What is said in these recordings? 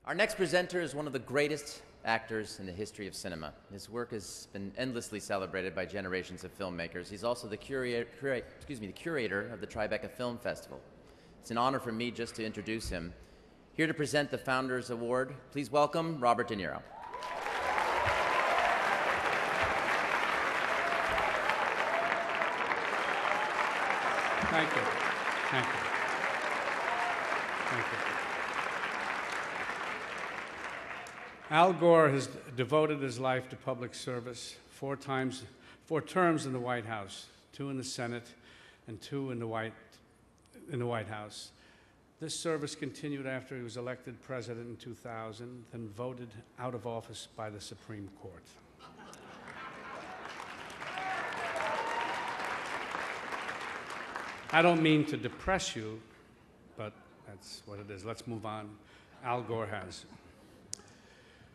Our next presenter is one of the greatest actors in the history of cinema. His work has been endlessly celebrated by generations of filmmakers. He's also the curator of the Tribeca Film Festival. It's an honor for me just to introduce him. Here to present the Founders Award, please welcome Robert De Niro. Thank you. Thank you. Thank you. Al Gore has devoted his life to public service, four terms in the White House, 2 in the Senate and 2 in the White House. This service continued after he was elected president in 2000, then voted out of office by the Supreme Court. I don't mean to depress you, but that's what it is. Let's move on. Al Gore has.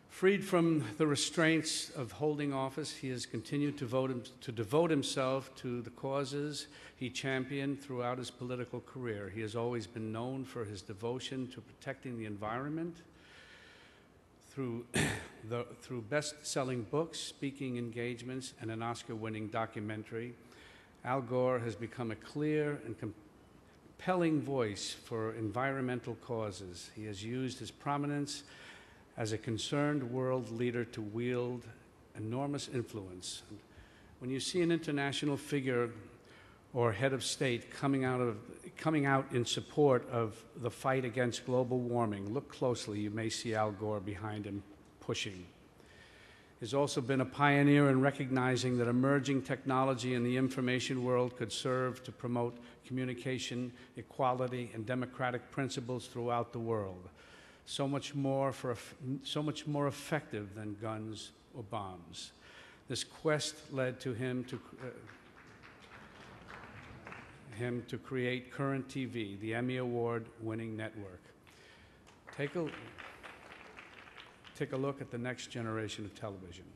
Freed from the restraints of holding office, he has continued to devote himself to the causes he championed throughout his political career. He has always been known for his devotion to protecting the environment. Through best-selling books, speaking engagements, and an Oscar-winning documentary, Al Gore has become a clear and compelling voice for environmental causes. He has used his prominence as a concerned world leader to wield enormous influence. When you see an international figure or head of state coming out in support of the fight against global warming, look closely. You may see Al Gore behind him pushing. He's also been a pioneer in recognizing that emerging technology in the information world could serve to promote communication, equality, and democratic principles throughout the world. So much more effective than guns or bombs. This quest led to him to create Current TV, the Emmy Award-winning network. Take a look at the next generation of television.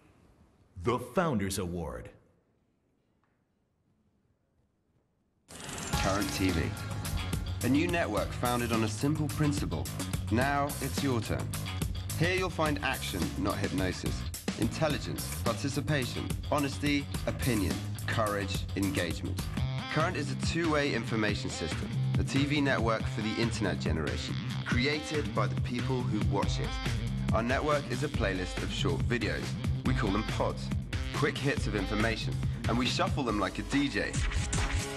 The Founders Award. Current TV. A new network founded on a simple principle. Now it's your turn. Here you'll find action, not hypnosis. Intelligence, participation, honesty, opinion, courage, engagement. Current is a two-way information system, a TV network for the internet generation, created by the people who watch it. Our network is a playlist of short videos. We call them pods. Quick hits of information, and we shuffle them like a DJ.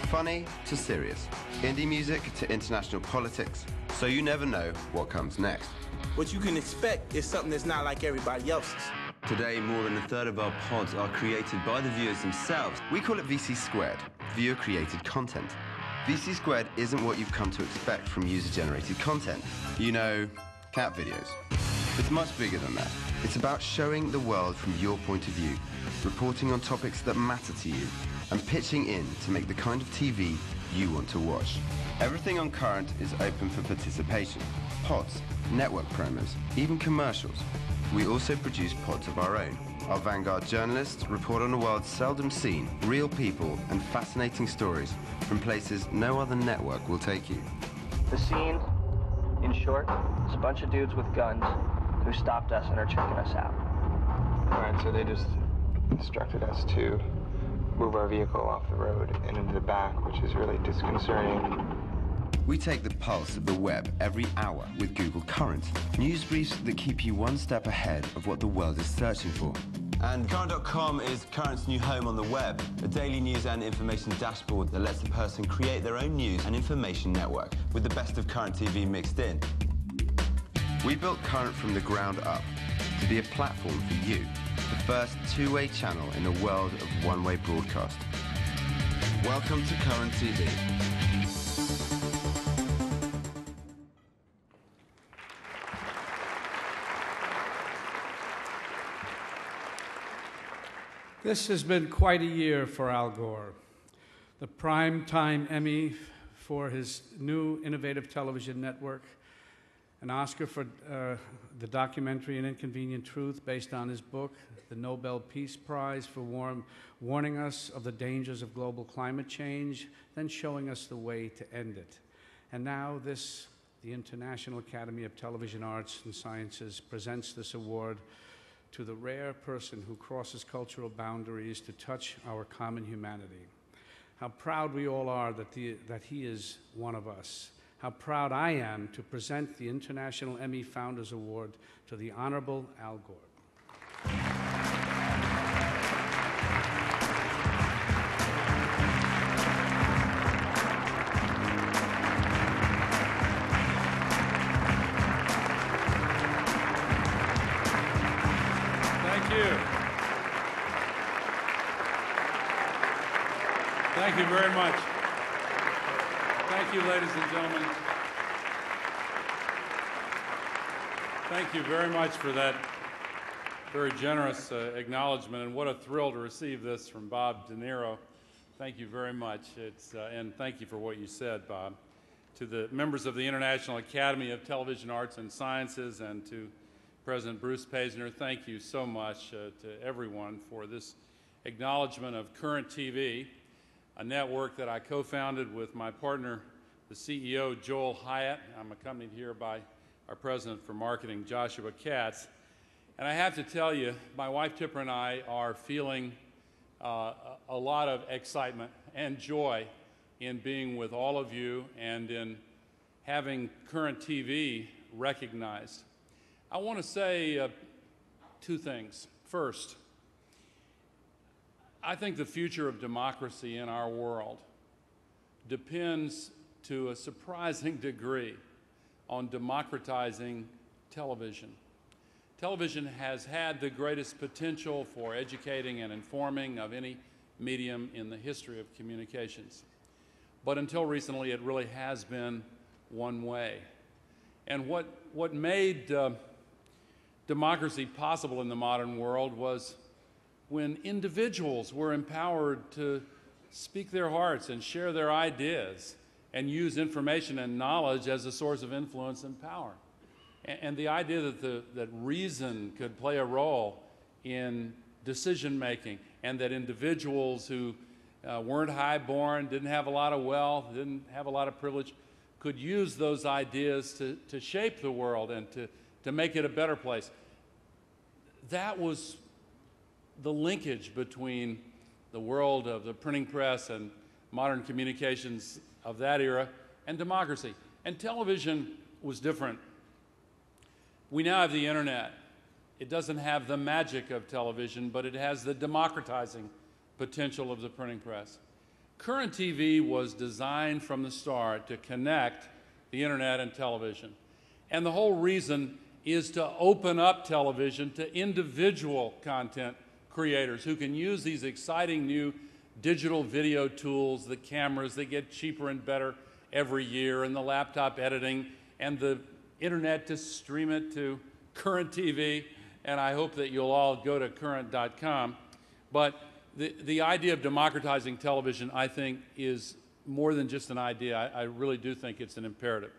Funny to serious. Indie music to international politics. So you never know what comes next. What you can expect is something that's not like everybody else's. Today, more than a third of our pods are created by the viewers themselves. We call it VC Squared, viewer-created content. VC Squared isn't what you've come to expect from user-generated content. You know, cat videos. It's much bigger than that. It's about showing the world from your point of view, reporting on topics that matter to you, and pitching in to make the kind of TV you want to watch. Everything on Current is open for participation. Pods, network promos, even commercials. We also produce pods of our own. Our Vanguard journalists report on a world seldom seen, real people and fascinating stories from places no other network will take you. The scene, in short, is a bunch of dudes with guns who stopped us and are checking us out. All right, so they just instructed us to move our vehicle off the road and into the back, which is really disconcerting. We take the pulse of the web every hour with Google Current. News briefs that keep you one step ahead of what the world is searching for. And Current.com is Current's new home on the web, a daily news and information dashboard that lets a person create their own news and information network with the best of Current TV mixed in. We built Current from the ground up to be a platform for you, the first two-way channel in a world of one-way broadcast. Welcome to Current TV. This has been quite a year for Al Gore. The Primetime Emmy for his new innovative television network, an Oscar for the documentary An Inconvenient Truth based on his book, the Nobel Peace Prize for warning us of the dangers of global climate change, then showing us the way to end it. And now this the International Academy of Television Arts and Sciences presents this award to the rare person who crosses cultural boundaries to touch our common humanity. How proud we all are that he is one of us. How proud I am to present the International Emmy Founders Award to the Honorable Al Gore. Thank you very much. Thank you, ladies and gentlemen. Thank you very much for that very generous acknowledgement, and what a thrill to receive this from Bob De Niro. Thank you very much. And thank you for what you said, Bob. To the members of the International Academy of Television Arts and Sciences and to President Bruce Paisner, thank you so much to everyone for this acknowledgement of Current TV, a network that I co-founded with my partner, the CEO, Joel Hyatt. I'm accompanied here by our President for Marketing, Joshua Katz. And I have to tell you, my wife Tipper and I are feeling a lot of excitement and joy in being with all of you and in having Current TV recognized. I want to say two things. First, I think the future of democracy in our world depends to a surprising degree on democratizing television. Television has had the greatest potential for educating and informing of any medium in the history of communications. But until recently, it really has been one way. And what made democracy possible in the modern world was when individuals were empowered to speak their hearts and share their ideas and use information and knowledge as a source of influence and power. And the idea that reason could play a role in decision-making, and that individuals who weren't high-born, didn't have a lot of wealth, didn't have a lot of privilege, could use those ideas to shape the world and to make it a better place. That was the linkage between the world of the printing press and modern communications of that era and democracy. And television was different. We now have the internet. It doesn't have the magic of television, but it has the democratizing potential of the printing press. Current TV was designed from the start to connect the internet and television. And the whole reason is to open up television to individual content creators who can use these exciting new digital video tools, the cameras that get cheaper and better every year, and the laptop editing, and the internet to stream it to Current TV. And I hope that you'll all go to current.com. But the idea of democratizing television, I think, is more than just an idea. I really do think it's an imperative.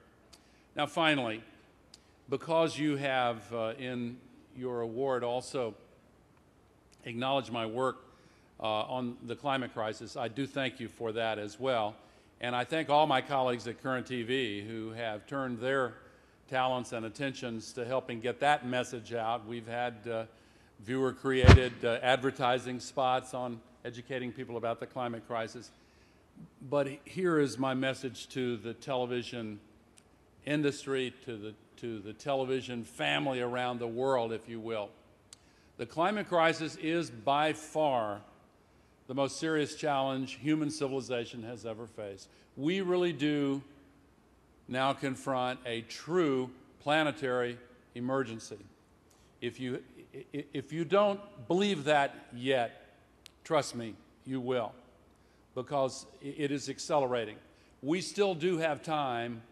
Now, finally, because you have in your award also acknowledged my work on the climate crisis, I do thank you for that as well. And I thank all my colleagues at Current TV who have turned their talents and attentions to helping get that message out. We've had viewer-created advertising spots on educating people about the climate crisis. But here is my message to the television industry, to the television family around the world, if you will. The climate crisis is by far the most serious challenge human civilization has ever faced. We really do now confront a true planetary emergency. If you don't believe that yet, trust me, you will, because it is accelerating. We still do have time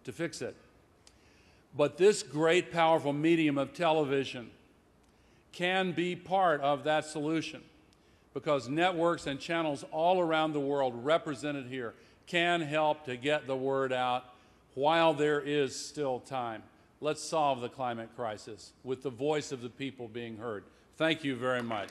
to fix it. But this great, powerful medium of television can be part of that solution, because networks and channels all around the world represented here can help to get the word out while there is still time. Let's solve the climate crisis with the voice of the people being heard. Thank you very much.